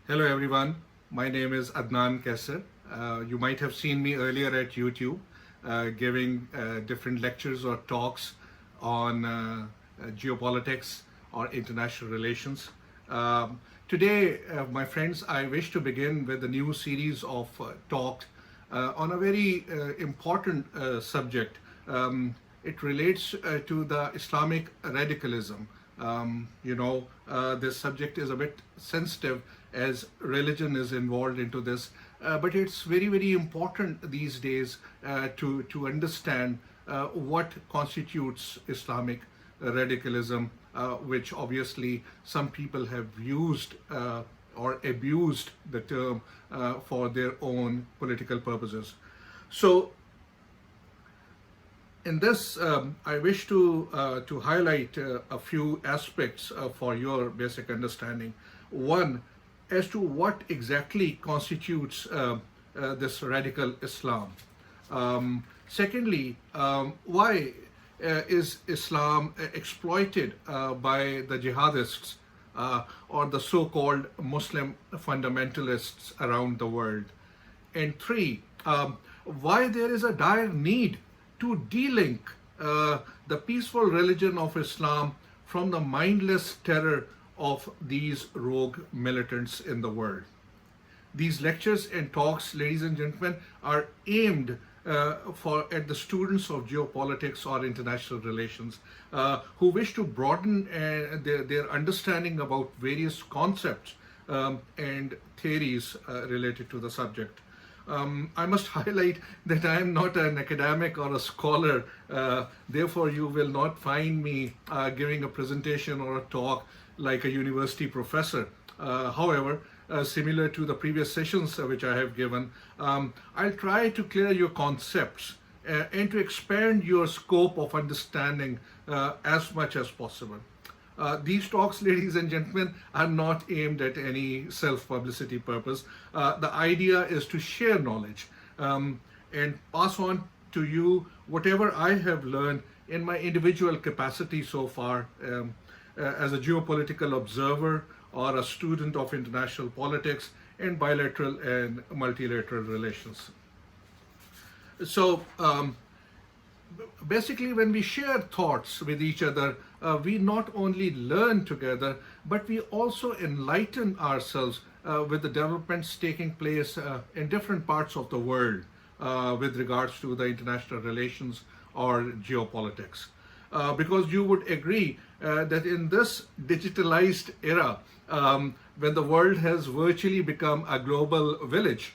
Hello everyone, my name is Adnan Qaiser. You might have seen me earlier at YouTube giving different lectures or talks on geopolitics or international relations. Today, my friends, I wish to begin with a new series of talks on a very important subject. It relates to the Islamic radicalism. This subject is a bit sensitive as religion is involved into this, but it's very, very important these days to understand what constitutes Islamic radicalism, which obviously some people have used or abused the term for their own political purposes. So in this, I wish to highlight a few aspects for your basic understanding. One, as to what exactly constitutes this radical Islam. Secondly, why is Islam exploited by the jihadists or the so-called Muslim fundamentalists around the world? And three, why there is a dire need to de-link the peaceful religion of Islam from the mindless terror of these rogue militants in the world. These lectures and talks, ladies and gentlemen, are aimed at the students of geopolitics or international relations who wish to broaden their understanding about various concepts and theories related to the subject. I must highlight that I am not an academic or a scholar, therefore you will not find me giving a presentation or a talk like a university professor. However, similar to the previous sessions which I have given, I'll try to clear your concepts and to expand your scope of understanding as much as possible. These talks, ladies and gentlemen, are not aimed at any self-publicity purpose. The idea is to share knowledge and pass on to you whatever I have learned in my individual capacity so far as a geopolitical observer or a student of international politics and bilateral and multilateral relations. So, basically, when we share thoughts with each other, we not only learn together, but we also enlighten ourselves with the developments taking place in different parts of the world with regards to the international relations or geopolitics. Because you would agree that in this digitalized era, when the world has virtually become a global village,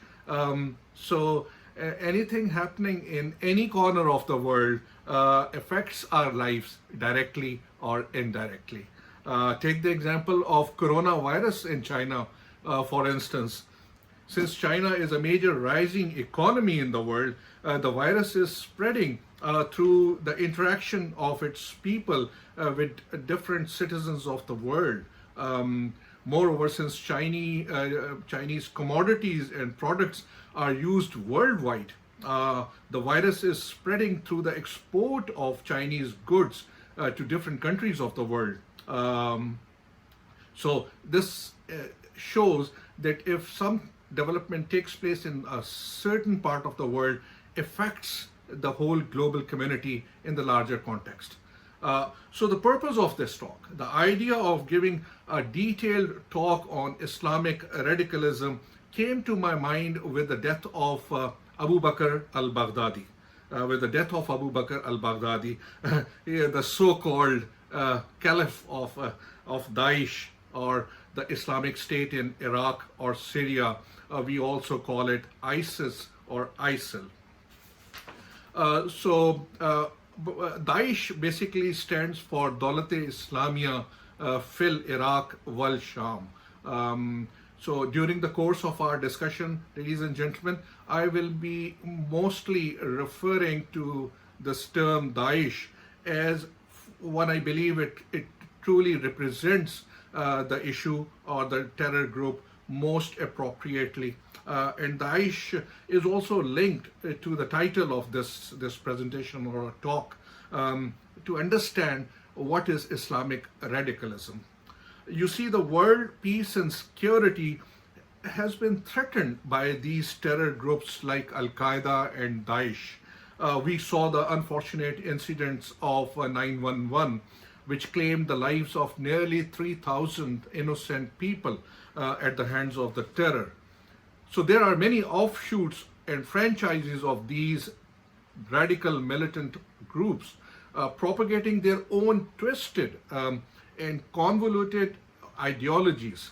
anything happening in any corner of the world affects our lives directly or indirectly. Take the example of coronavirus in China, for instance. Since China is a major rising economy in the world, the virus is spreading through the interaction of its people with different citizens of the world. Moreover, since Chinese commodities and products are used worldwide, the virus is spreading through the export of Chinese goods to different countries of the world. So this shows that if some development takes place in a certain part of the world, affects the whole global community in the larger context. So the purpose of this talk, the idea of giving a detailed talk on Islamic radicalism came to my mind with the death of Abu Bakr al-Baghdadi. With the death of Abu Bakr al-Baghdadi, the so-called caliph of Daesh or the Islamic State in Iraq or Syria, we also call it ISIS or ISIL. Daesh basically stands for Dawlat-e-Islamiyya fil Iraq wal Sham. So during the course of our discussion, ladies and gentlemen, I will be mostly referring to this term Daesh as one I believe it truly represents the issue or the terror group most appropriately. And Daesh is also linked to the title of this presentation or talk to understand what is Islamic radicalism. You see, the world peace and security has been threatened by these terror groups like Al-Qaeda and Daesh. We saw the unfortunate incidents of 9/11, which claimed the lives of nearly 3,000 innocent people at the hands of the terror. So there are many offshoots and franchises of these radical militant groups propagating their own twisted and convoluted ideologies.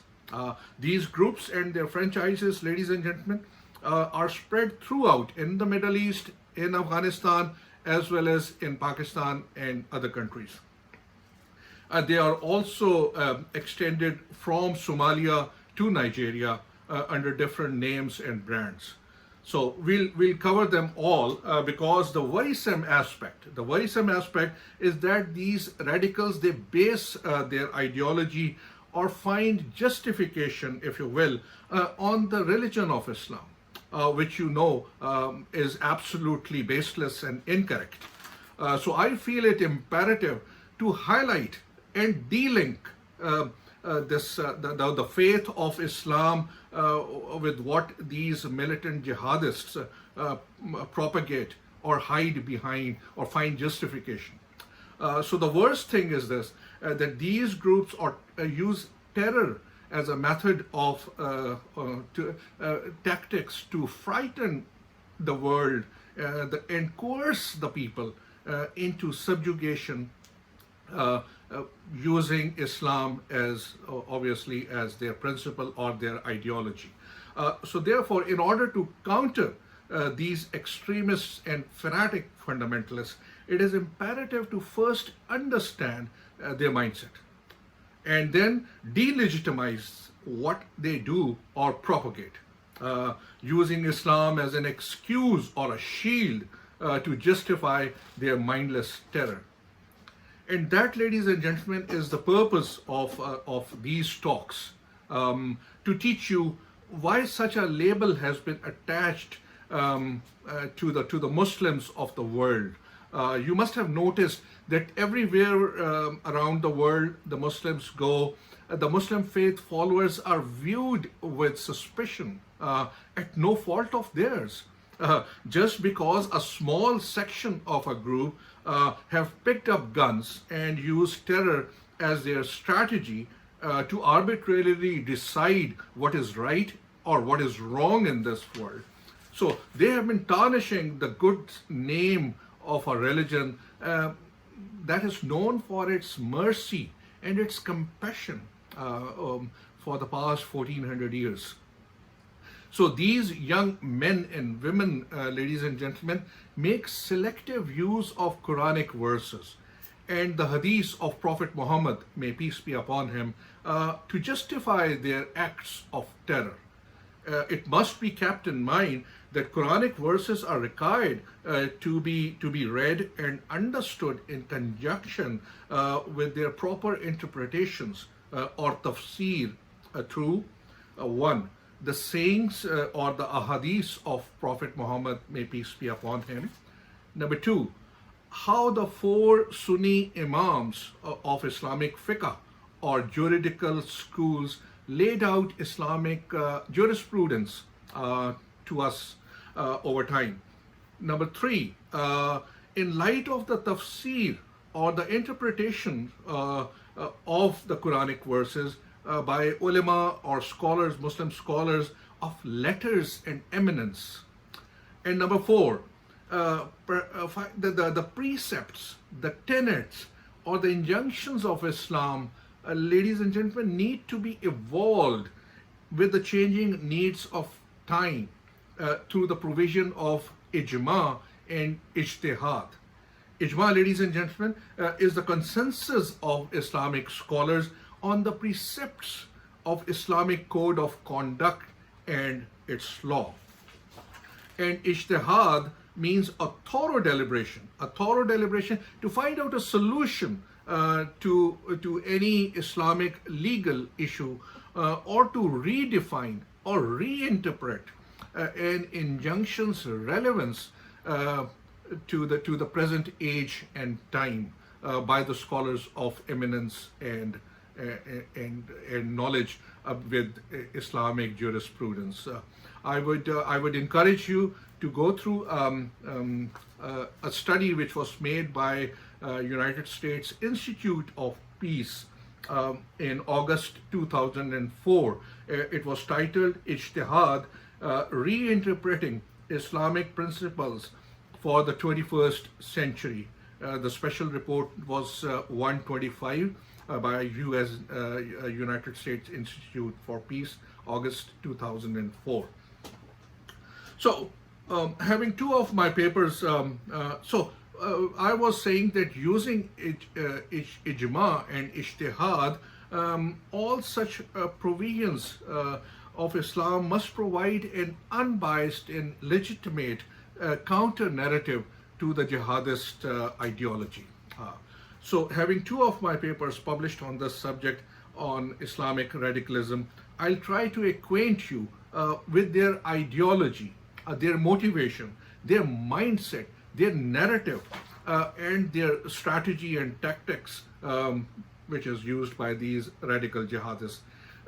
These groups and their franchises, ladies and gentlemen, are spread throughout in the Middle East, in Afghanistan, as well as in Pakistan and other countries. They are also extended from Somalia to Nigeria under different names and brands. So we'll cover them all because the worrisome aspect is that these radicals, they base their ideology or find justification, if you will, on the religion of Islam, which you know is absolutely baseless and incorrect. So I feel it imperative to highlight and de-link the faith of Islam with what these militant jihadists propagate or hide behind or find justification. So the worst thing is this, that these groups use terror as a method of tactics to frighten the world and coerce the people into subjugation, using Islam as obviously as their principle or their ideology. So therefore, in order to counter these extremists and fanatic fundamentalists, it is imperative to first understand their mindset and then delegitimize what they do or propagate, using Islam as an excuse or a shield to justify their mindless terror. And that, ladies and gentlemen, is the purpose of these talks, to teach you why such a label has been attached to the Muslims of the world. You must have noticed that everywhere around the world the Muslims go, the Muslim faith followers are viewed with suspicion at no fault of theirs. Just because a small section of a group have picked up guns and used terror as their strategy to arbitrarily decide what is right or what is wrong in this world. So they have been tarnishing the good name of a religion that is known for its mercy and its compassion for the past 1400 years. So these young men and women, ladies and gentlemen, make selective use of Quranic verses and the hadiths of Prophet Muhammad, may peace be upon him, to justify their acts of terror. It must be kept in mind that Quranic verses are required to be read and understood in conjunction with their proper interpretations or tafsir through one, the sayings or the ahadith of Prophet Muhammad, may peace be upon him. Number two, how the four Sunni Imams of Islamic fiqh or juridical schools laid out Islamic jurisprudence to us over time. Number three, in light of the tafsir or the interpretation of the Quranic verses by ulama or scholars, Muslim scholars of letters and eminence. And number four, the precepts, the tenets, or the injunctions of Islam, ladies and gentlemen, need to be evolved with the changing needs of time through the provision of ijma and ijtihad. Ijma, ladies and gentlemen, is the consensus of Islamic scholars on the precepts of Islamic code of conduct and its law. And ijtihad means a thorough deliberation to find out a solution to any Islamic legal issue or to redefine or reinterpret an injunction's relevance to the present age and time by the scholars of eminence and and knowledge with Islamic jurisprudence. I would encourage you to go through a study which was made by United States Institute of Peace in August 2004. It was titled Ijtihad, Reinterpreting Islamic Principles for the 21st Century. The special report was 125 by United States Institute for Peace, August 2004. So, having two of my papers, I was saying that using ijma and ijtihad, all such provisions of Islam must provide an unbiased and legitimate counter narrative to the jihadist ideology. So having two of my papers published on this subject on Islamic radicalism, I'll try to acquaint you with their ideology, their motivation, their mindset, their narrative, and their strategy and tactics, which is used by these radical jihadists.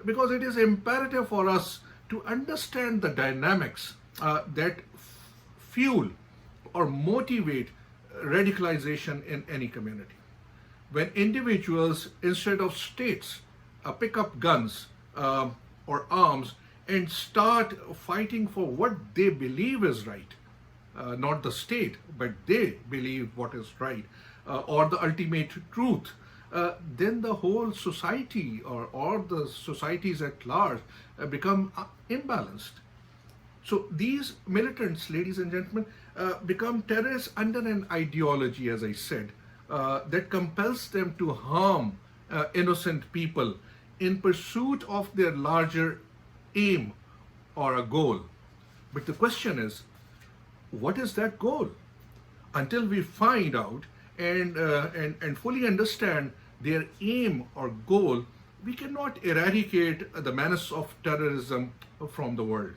Because it is imperative for us to understand the dynamics that fuel or motivate radicalization in any community. When individuals, instead of states, pick up guns or arms and start fighting for what they believe is right, not the state, but they believe what is right, or the ultimate truth, then the whole society or the societies at large become imbalanced. So these militants, ladies and gentlemen, become terrorists under an ideology, as I said, that compels them to harm innocent people in pursuit of their larger aim or a goal. But the question is, what is that goal? Until we find out and fully understand their aim or goal, we cannot eradicate the menace of terrorism from the world.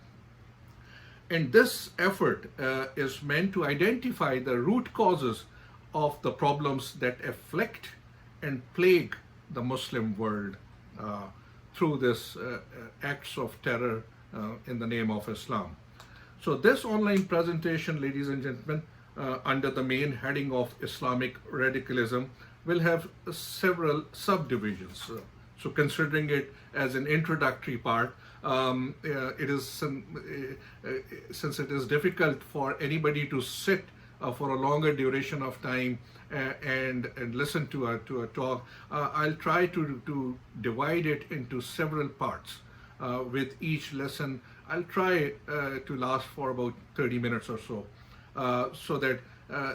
And this effort is meant to identify the root causes of the problems that afflict and plague the Muslim world through this acts of terror in the name of Islam. So this online presentation, ladies and gentlemen, under the main heading of Islamic Radicalism, will have several subdivisions. So considering it as an introductory part, it is since it is difficult for anybody to sit for a longer duration of time and listen to a talk, I'll try to divide it into several parts. With each lesson, I'll try to last for about 30 minutes or so that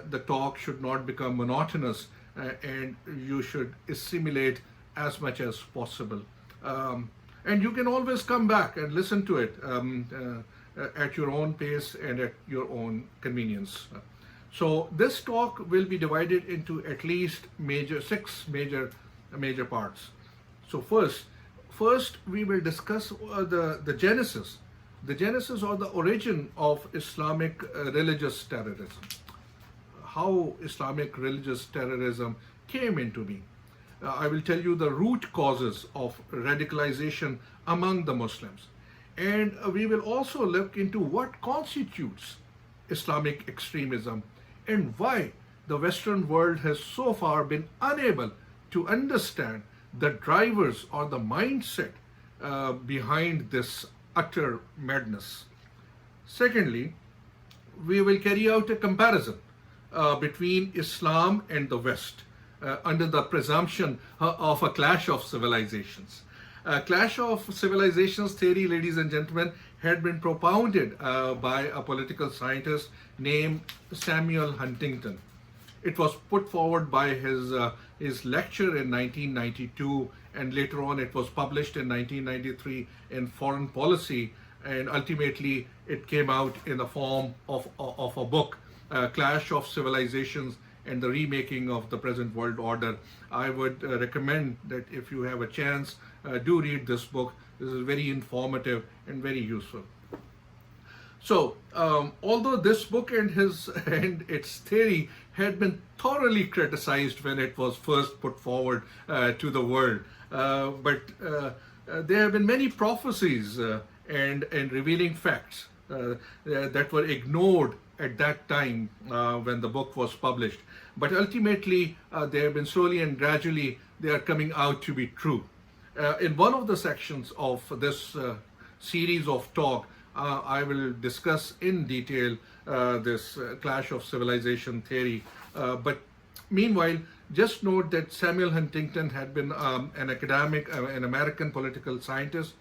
the talk should not become monotonous and you should assimilate as much as possible. And you can always come back and listen to it at your own pace and at your own convenience. So this talk will be divided into at least six major parts. So first we will discuss the genesis or the origin of Islamic religious terrorism. How Islamic religious terrorism came into being. I will tell you the root causes of radicalization among the Muslims. And we will also look into what constitutes Islamic extremism and why the Western world has so far been unable to understand the drivers or the mindset behind this utter madness. Secondly, we will carry out a comparison between Islam and the West under the presumption of a clash of civilizations. Clash of civilizations theory, ladies and gentlemen, had been propounded by a political scientist named Samuel Huntington. It was put forward by his lecture in 1992, and later on it was published in 1993 in Foreign Policy, and ultimately it came out in the form of a book, Clash of Civilizations and the Remaking of the Present World Order. I would recommend that if you have a chance, do read this book. This is very informative and very useful. So, although this book and its theory had been thoroughly criticized when it was first put forward to the world, There have been many prophecies and revealing facts that were ignored at that time when the book was published. But ultimately, they have been slowly and gradually, they are coming out to be true. In one of the sections of this series of talk, I will discuss in detail this clash of civilization theory. But meanwhile, just note that Samuel Huntington had been an academic, an American political scientist.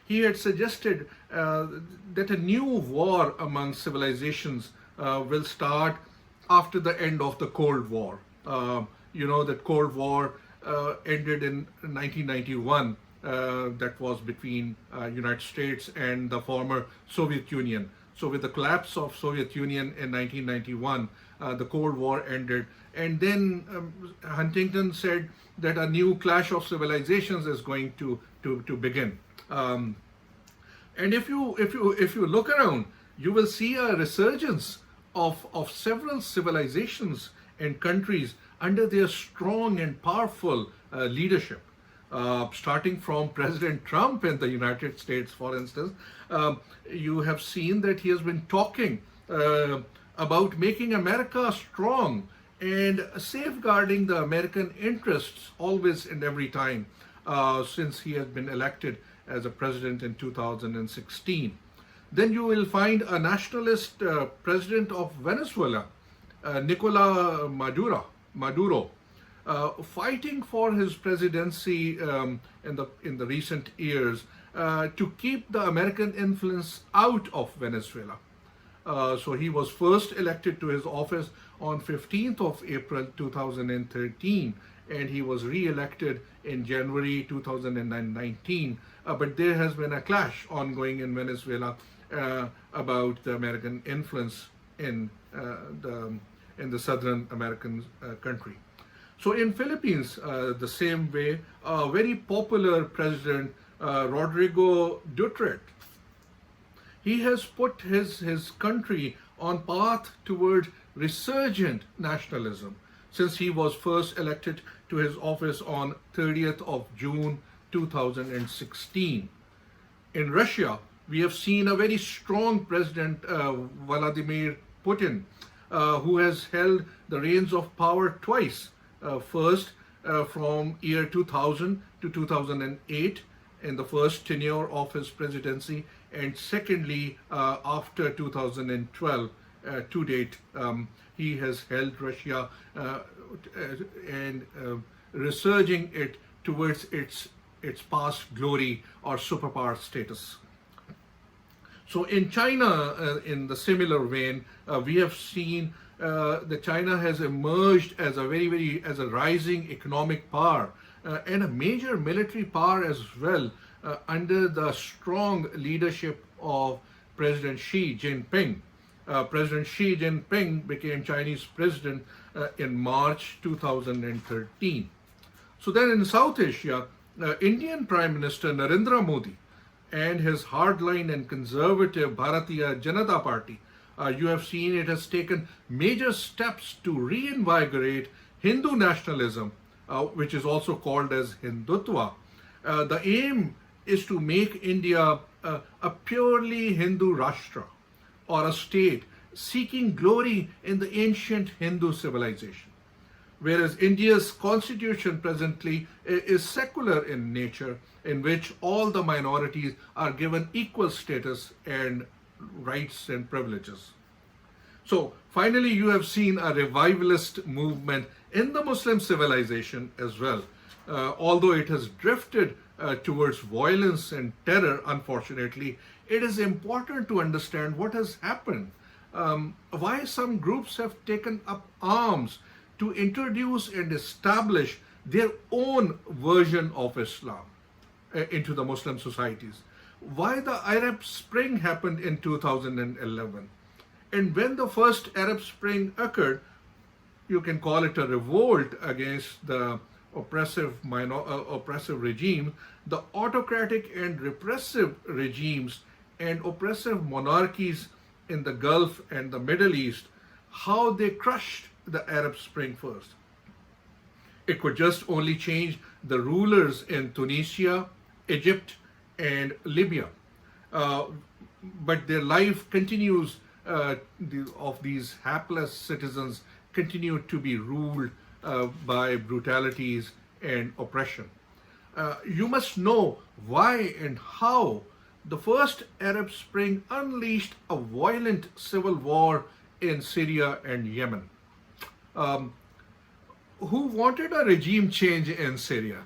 He had suggested that a new war among civilizations will start after the end of the Cold War. That Cold War ended in 1991. That was between United States and the former Soviet Union. So with the collapse of Soviet Union in 1991, the Cold War ended. And then Huntington said that a new clash of civilizations is going to begin. And if you look around, you will see a resurgence of several civilizations and countries under their strong and powerful leadership. Starting from President Trump in the United States, for instance, you have seen that he has been talking about making America strong and safeguarding the American interests always and every time since he has been elected as a president in 2016. Then you will find a nationalist president of Venezuela, Nicolas Maduro, fighting for his presidency in the recent years to keep the American influence out of Venezuela. So he was first elected to his office on 15th of April 2013, and he was re-elected in January 2019. But there has been a clash ongoing in Venezuela about the American influence in the southern American country. So in Philippines, the same way, a very popular president, Rodrigo Duterte, he has put his country on path toward resurgent nationalism since he was first elected to his office on 30th of June 2016. In Russia, we have seen a very strong president, Vladimir Putin, who has held the reins of power twice. First, from year 2000 to 2008 in the first tenure of his presidency, and secondly, after 2012 to date, he has held Russia and resurging it towards its past glory or superpower status. So in China, in the similar vein, we have seen that China has emerged as as a rising economic power and a major military power as well under the strong leadership of President Xi Jinping. President Xi Jinping became Chinese president in March 2013. So then in South Asia, Indian Prime Minister Narendra Modi and his hardline and conservative Bharatiya Janata Party, you have seen it has taken major steps to reinvigorate Hindu nationalism, which is also called as Hindutva. The aim is to make India a purely Hindu Rashtra, or a state seeking glory in the ancient Hindu civilization. Whereas India's constitution presently is secular in nature, in which all the minorities are given equal status and rights and privileges. So finally, you have seen a revivalist movement in the Muslim civilization as well. Although it has drifted towards violence and terror, unfortunately, it is important to understand what has happened, why some groups have taken up arms to introduce and establish their own version of Islam into the Muslim societies, why the Arab Spring happened in 2011. And when the first Arab Spring occurred, you can call it a revolt against the oppressive regime, the autocratic and repressive regimes and oppressive monarchies in the Gulf and the Middle East, how they crushed the Arab Spring first. It could just only change the rulers in Tunisia, Egypt, and Libya. Uh, but their life continues, of these hapless citizens continue to be ruled by brutalities and oppression. You must know why and how the first Arab Spring unleashed a violent civil war in Syria and Yemen. Um, who wanted a regime change in Syria?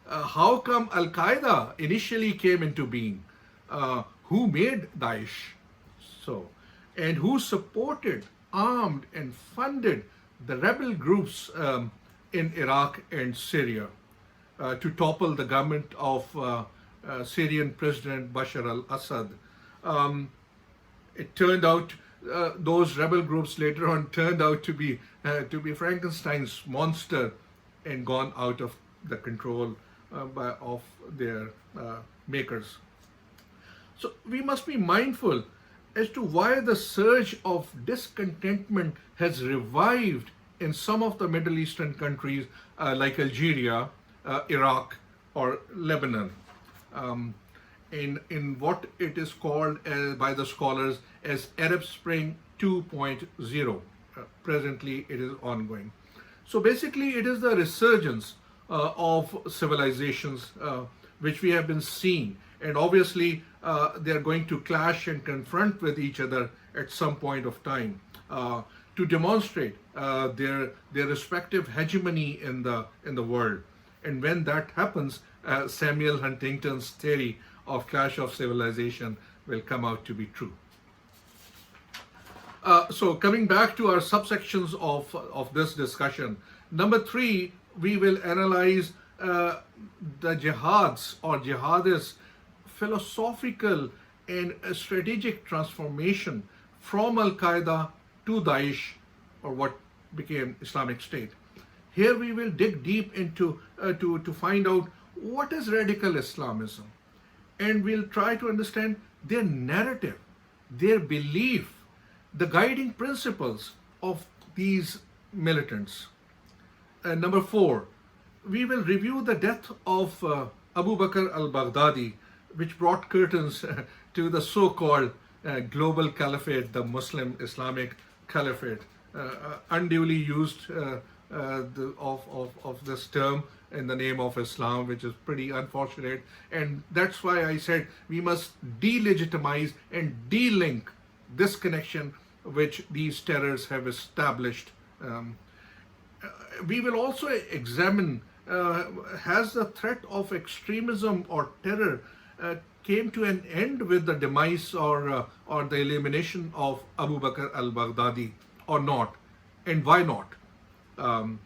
How come Al-Qaeda initially came into being? Who made Daesh? So, and who supported, armed, and funded the rebel groups in Iraq and Syria to topple the government of Syrian President Bashar al-Assad? Um, it turned out those rebel groups later on turned out to be Frankenstein's monster and gone out of the control of their makers. So we must be mindful as to why the surge of discontentment has revived in some of the Middle Eastern countries like Algeria, Iraq, or Lebanon. In what it is called by the scholars as Arab Spring 2.0. Presently, it is ongoing. So basically, it is the resurgence of civilizations which we have been seeing, and obviously they are going to clash and confront with each other at some point of time to demonstrate their respective hegemony in the world. And when that happens, Samuel Huntington's theory of clash of civilization will come out to be true. So coming back to our subsections of this discussion, number 3, we will analyze the jihads or jihadists' philosophical and strategic transformation from Al-Qaeda to Daesh, or what became Islamic State. Here we will dig deep into to find out what is radical Islamism, and we'll try to understand their narrative, their belief, the guiding principles of these militants. And number 4, we will review the death of Abu Bakr al-Baghdadi, which brought curtains to the so-called global caliphate, the Muslim Islamic Caliphate, unduly used of this term in the name of Islam, which is pretty unfortunate. And that's why I said we must delegitimize and de-link this connection which these terrors have established. We will also examine has the threat of extremism or terror came to an end with the demise or the elimination of Abu Bakr al-Baghdadi or not, and why not? And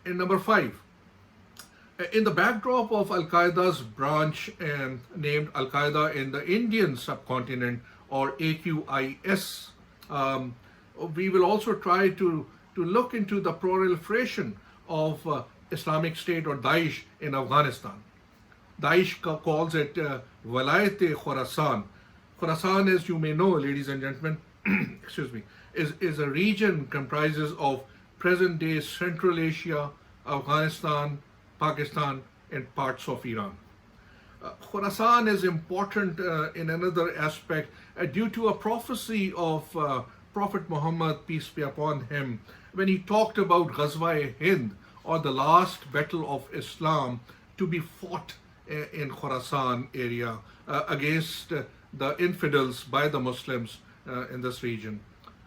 number 5, in the backdrop of Al-Qaeda's branch named Al-Qaeda in the Indian subcontinent, or AQIS, we will also try to look into the proliferation of Islamic State or Daesh in Afghanistan. Daesh calls it Walayat Khorasan. Khorasan, as you may know, ladies and gentlemen, excuse me, is a region comprises of present-day Central Asia, Afghanistan, Pakistan, and parts of Iran. Khorasan is important in another aspect due to a prophecy of Prophet Muhammad, peace be upon him, when he talked about Ghazwa-e-Hind, or the last battle of Islam to be fought in Khorasan area against the infidels by the Muslims in this region.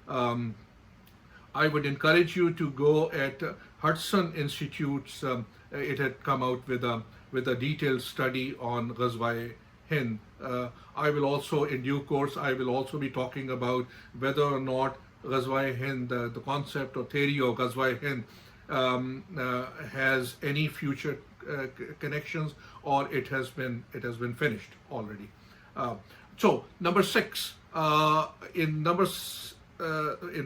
I would encourage you to go at Hudson Institute's. It had come out with a detailed study on Ghazwa-e-Hind. I will also, in due course, I will also be talking about whether or not Ghazwa-e-Hind, the concept or theory of Ghazwa-e-Hind, has any future connections, or it has been finished already. So number 6, in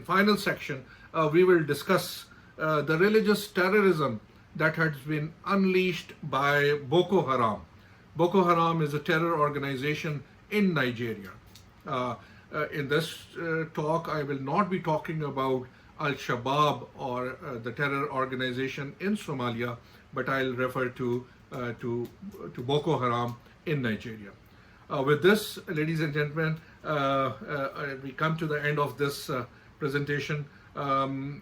final section, we will discuss the religious terrorism that has been unleashed by Boko Haram. Boko Haram is a terror organization in Nigeria. In this talk, I will not be talking about Al-Shabaab or the terror organization in Somalia, but I'll refer to Boko Haram in Nigeria. With this, ladies and gentlemen, we come to the end of this presentation. And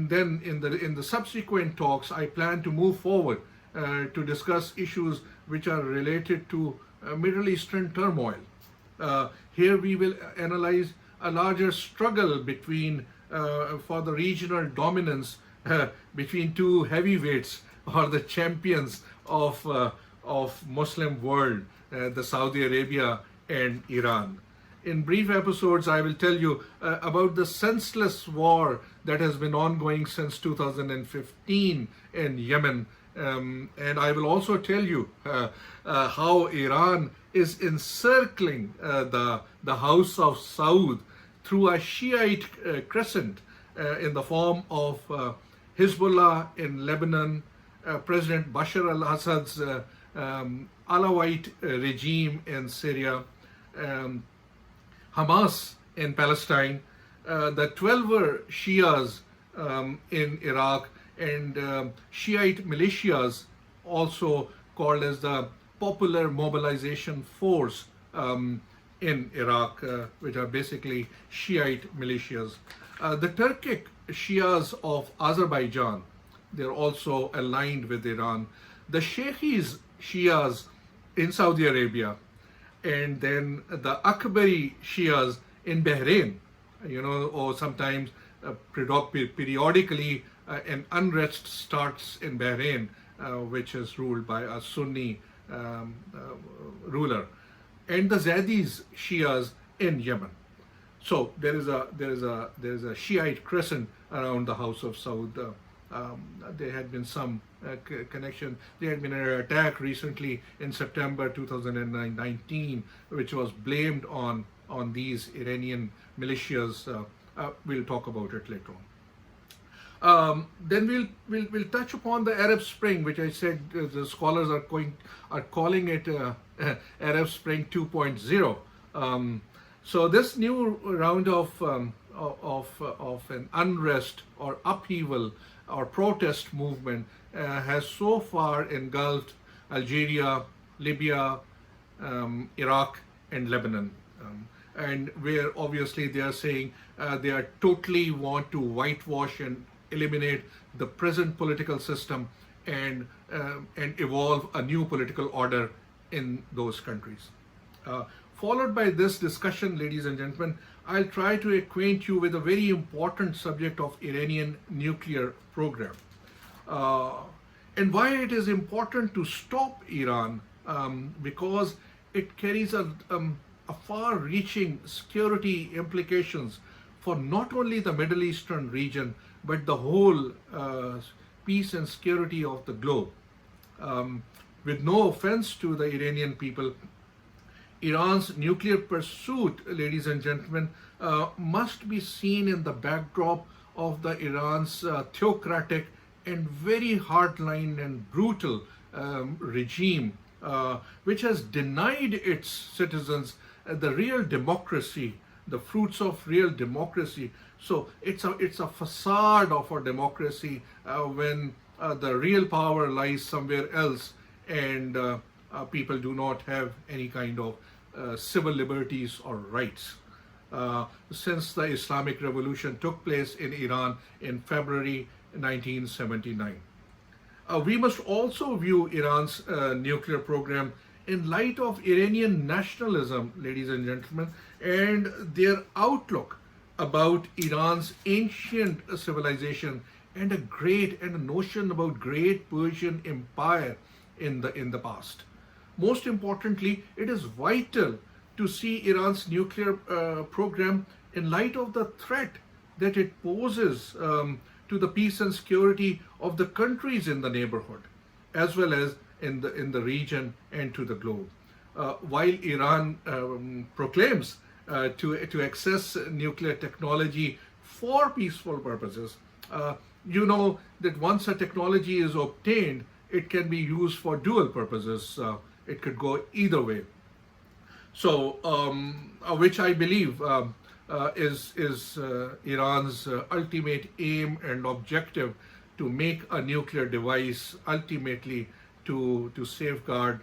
then in the subsequent talks, I plan to move forward to discuss issues which are related to Middle Eastern turmoil. Here we will analyze a larger struggle between for the regional dominance between two heavyweights or the champions of Muslim world, the Saudi Arabia and Iran. In brief episodes, I will tell you about the senseless war that has been ongoing since 2015 in Yemen. And I will also tell you how Iran is encircling the House of Saud through a Shiite crescent in the form of Hezbollah in Lebanon, President Bashar al-Assad's Alawite regime in Syria, Hamas in Palestine, the Twelver Shias in Iraq, and Shiite militias, also called as the Popular Mobilization Force in Iraq, which are basically Shiite militias. The Turkic Shias of Azerbaijan, they're also aligned with Iran. The Sheikhis Shias in Saudi Arabia, and then the Akbari Shias in Bahrain, or sometimes periodically an unrest starts in Bahrain, which is ruled by a Sunni ruler, and the Zadis Shias in Yemen. So there is a Shiite crescent around the House of Saud. There had been some connection. There had been an attack recently in September 2019, which was blamed on these Iranian militias. We'll talk about it later on. Then we'll touch upon the Arab Spring, which I said the scholars are calling it Arab Spring 2.0. So this new round of an unrest or upheaval or protest movement has so far engulfed Algeria, Libya, Iraq, and Lebanon. And where obviously they are saying they are totally want to whitewash and eliminate the present political system and evolve a new political order in those countries. Followed by this discussion, ladies and gentlemen, I'll try to acquaint you with a very important subject of Iranian nuclear program and why it is important to stop Iran, because it carries a far-reaching security implications for not only the Middle Eastern region but the whole peace and security of the globe. With no offense to the Iranian people, Iran's nuclear pursuit, ladies and gentlemen, must be seen in the backdrop of the Iran's theocratic and very hardline and brutal regime, which has denied its citizens the real democracy, the fruits of real democracy. So it's a facade of a democracy when the real power lies somewhere else, and people do not have any kind of civil liberties or rights. Since the Islamic Revolution took place in Iran in February 1979. We must also view Iran's nuclear program in light of Iranian nationalism, ladies and gentlemen, and their outlook about Iran's ancient civilization and a notion about great Persian empire in the past. Most importantly, it is vital to see Iran's nuclear program in light of the threat that it poses to the peace and security of the countries in the neighborhood, as well as in the region and to the globe. While Iran proclaims to access nuclear technology for peaceful purposes, you know that once a technology is obtained, it can be used for dual purposes. It could go either way. So, which I believe is Iran's ultimate aim and objective to make a nuclear device ultimately to safeguard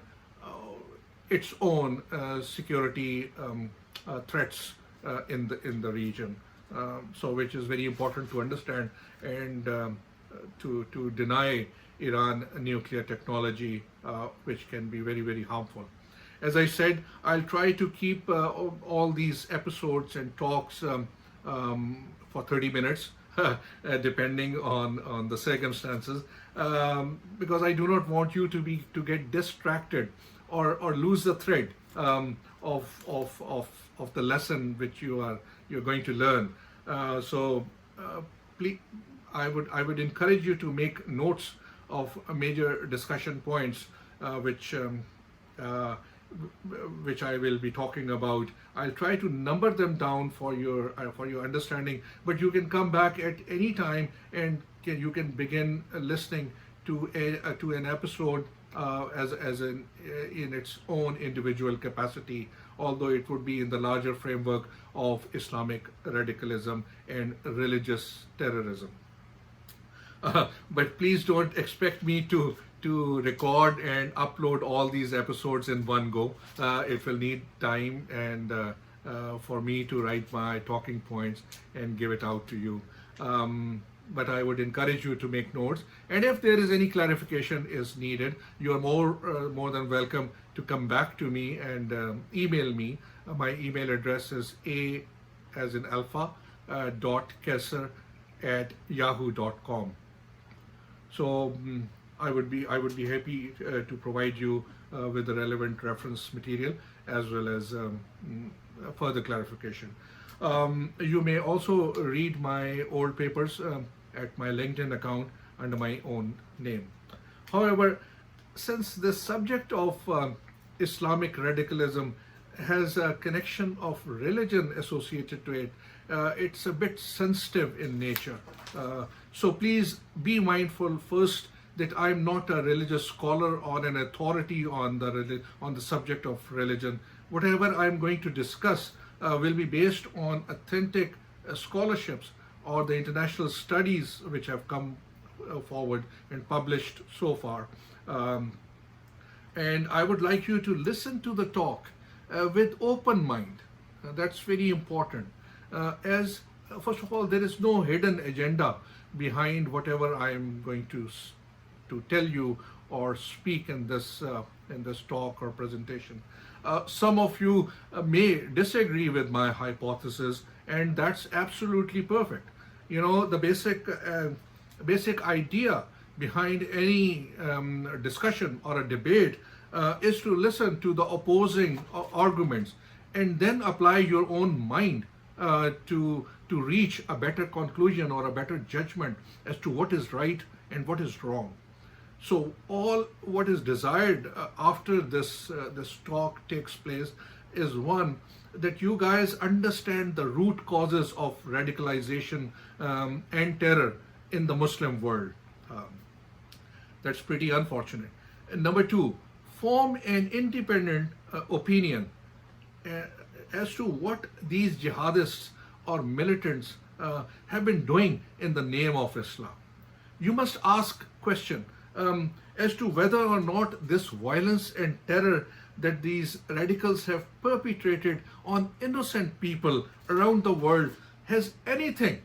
its own security threats in the region. So which is very important to understand, and to deny Iran nuclear technology, which can be very, very harmful. As I said, I'll try to keep all these episodes and talks for 30 minutes, depending on the circumstances, because I do not want you to get distracted or lose the thread of the lesson which you're going to learn. Please, I would encourage you to make notes of major discussion points, which I will be talking about. I'll try to number them down for your understanding, but you can come back at any time and you can begin listening to an episode in its own individual capacity, although it would be in the larger framework of Islamic radicalism and religious terrorism. But please don't expect me to record and upload all these episodes in one go. It will need time and for me to write my talking points and give it out to you. But I would encourage you to make notes, and if there is any clarification is needed, you are more than welcome to come back to me and email me. My email address is a as in alpha .qaiser@yahoo.com. So I would be happy to provide you with the relevant reference material as well as further clarification. You may also read my old papers at my LinkedIn account under my own name. However, since the subject of Islamic radicalism has a connection of religion associated to it, it's a bit sensitive in nature. So please be mindful first that I'm not a religious scholar or an authority on the subject of religion. Whatever I'm going to discuss will be based on authentic scholarships or the international studies which have come forward and published so far. And I would like you to listen to the talk with open mind. That's very important. As first of all, there is no hidden agenda behind whatever I am going to tell you or speak in this talk or presentation. Some of you may disagree with my hypothesis, and that's absolutely perfect. You know, the basic idea behind any discussion or a debate is to listen to the opposing arguments and then apply your own mind to reach a better conclusion or a better judgment as to what is right and what is wrong. So all what is desired after this talk takes place is, one, that you guys understand the root causes of radicalization and terror in the Muslim world. That's pretty unfortunate. And number two, form an independent opinion as to what these jihadists or militants have been doing in the name of Islam. You must ask question as to whether or not this violence and terror that these radicals have perpetrated on innocent people around the world has anything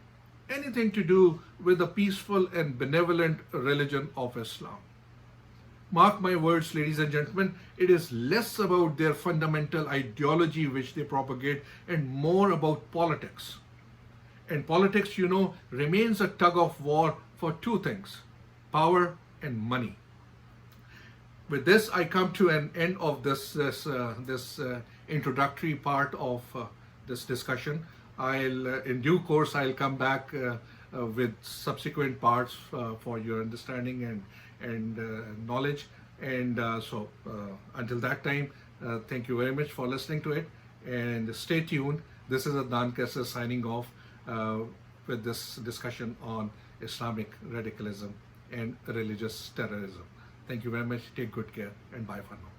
to do with the peaceful and benevolent religion of Islam. Mark my words, ladies and gentlemen, it is less about their fundamental ideology which they propagate and more about politics. And politics, you know, remains a tug of war for two things: power and money. With this, I come to an end of this introductory part of this discussion. In due course, I'll come back with subsequent parts for your understanding and knowledge. And so until that time, thank you very much for listening to it, and stay tuned. This is Adnan Qaiser signing off with this discussion on Islamic radicalism and religious terrorism. Thank you very much. Take good care, and bye for now.